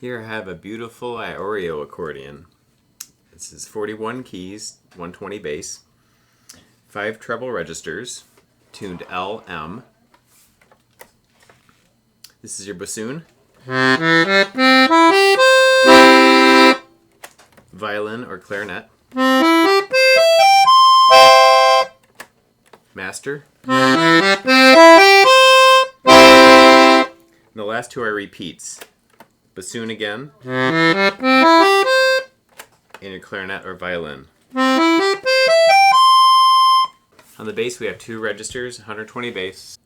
Here I have a beautiful Iorio accordion. This is 41 keys, 120 bass, 5 treble registers, tuned LM. This is your bassoon, violin or clarinet, master, and the last two are repeats. Bassoon again, and your clarinet or violin. On the bass we have 2 registers, 120 bass,